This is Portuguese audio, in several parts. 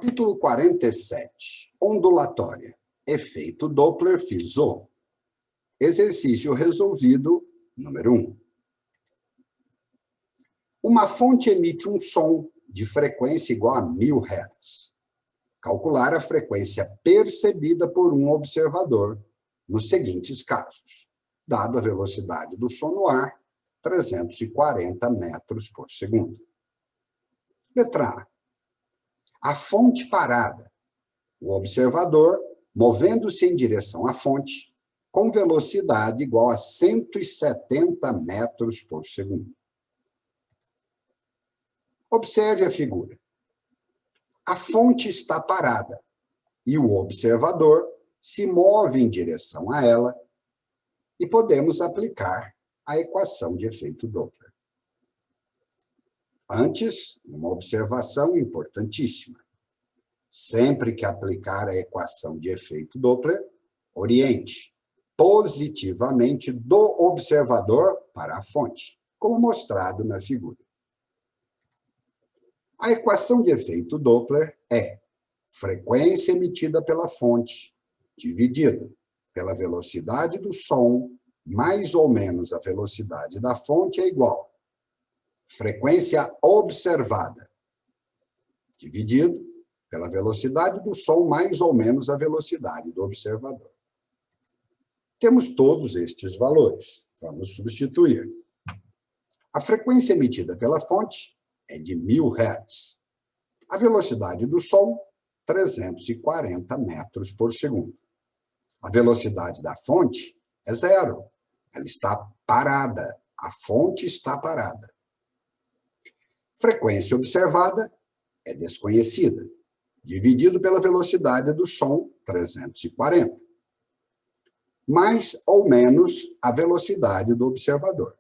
Capítulo 47. Ondulatória. Efeito Doppler-Fizeau. Exercício resolvido, número 1. Uma fonte emite um som de frequência igual a 1000 Hz. Calcular a frequência percebida por um observador nos seguintes casos, dado a velocidade do som no ar, 340 metros por segundo. Letra A. A fonte parada. O observador movendo-se em direção à fonte com velocidade igual a 170 metros por segundo. Observe a figura. A fonte está parada e o observador se move em direção a ela e podemos aplicar a equação de efeito Doppler. Antes, uma observação importantíssima. Sempre que aplicar a equação de efeito Doppler, oriente positivamente do observador para a fonte, como mostrado na figura. A equação de efeito Doppler é frequência emitida pela fonte dividida pela velocidade do som mais ou menos a velocidade da fonte é igual frequência observada dividido pela velocidade do som mais ou menos a velocidade do observador. Temos todos estes valores. Vamos substituir. A frequência emitida pela fonte é de 1000 Hz. A velocidade do som, 340 metros por segundo. A velocidade da fonte é zero. Ela está parada. A fonte está parada. Frequência observada é desconhecida, dividido pela velocidade do som, 340, mais ou menos a velocidade do observador.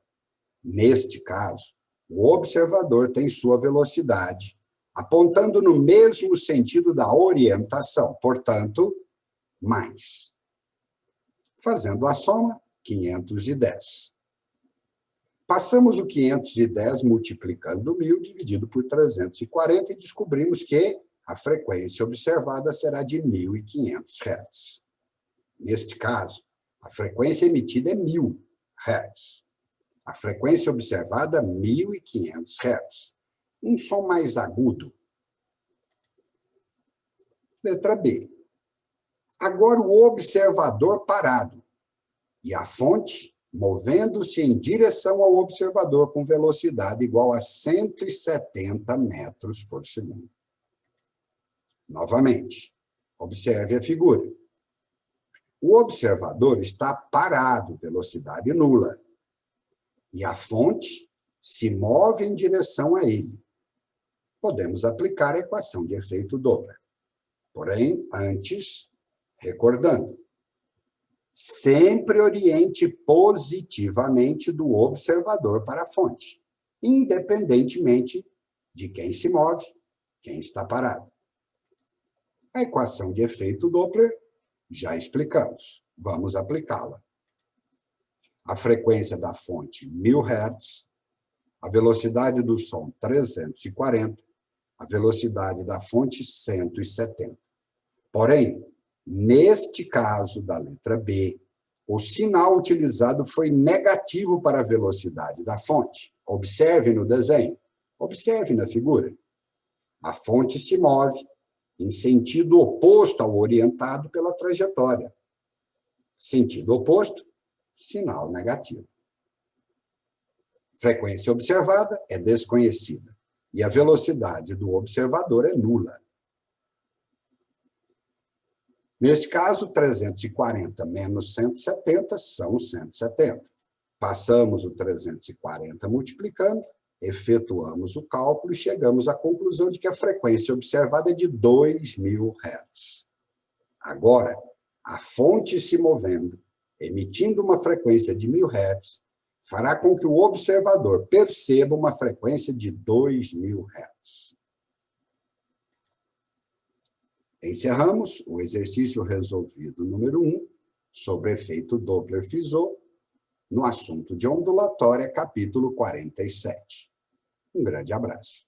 Neste caso, o observador tem sua velocidade apontando no mesmo sentido da orientação, portanto, mais. Fazendo a soma, 510. Passamos o 510 multiplicando 1000 dividido por 340 e descobrimos que a frequência observada será de 1500 Hz. Neste caso, a frequência emitida é 1000 Hz. A frequência observada, 1500 Hz. Um som mais agudo. Letra B. Agora o observador parado e a fonte movendo-se em direção ao observador com velocidade igual a 170 metros por segundo. Novamente, observe a figura. O observador está parado, velocidade nula, e a fonte se move em direção a ele. Podemos aplicar a equação de efeito Doppler. Porém, antes, recordando, sempre oriente positivamente do observador para a fonte, independentemente de quem se move, quem está parado. A equação de efeito Doppler já explicamos. Vamos aplicá-la. A frequência da fonte, 1000 Hz, a velocidade do som, 340, a velocidade da fonte, 170. Porém, neste caso da letra B, o sinal utilizado foi negativo para a velocidade da fonte. Observe no desenho, observe na figura. A fonte se move em sentido oposto ao orientado pela trajetória. Sentido oposto, sinal negativo. Frequência observada é desconhecida e a velocidade do observador é nula. Neste caso, 340 menos 170 são 170. Passamos o 340 multiplicando, efetuamos o cálculo e chegamos à conclusão de que a frequência observada é de 2000 Hz. Agora, a fonte se movendo, emitindo uma frequência de 1000 Hz, fará com que o observador perceba uma frequência de 2000 Hz. Encerramos o exercício resolvido número 1 sobre efeito Doppler-Fizeau no assunto de ondulatória, capítulo 47. Um grande abraço.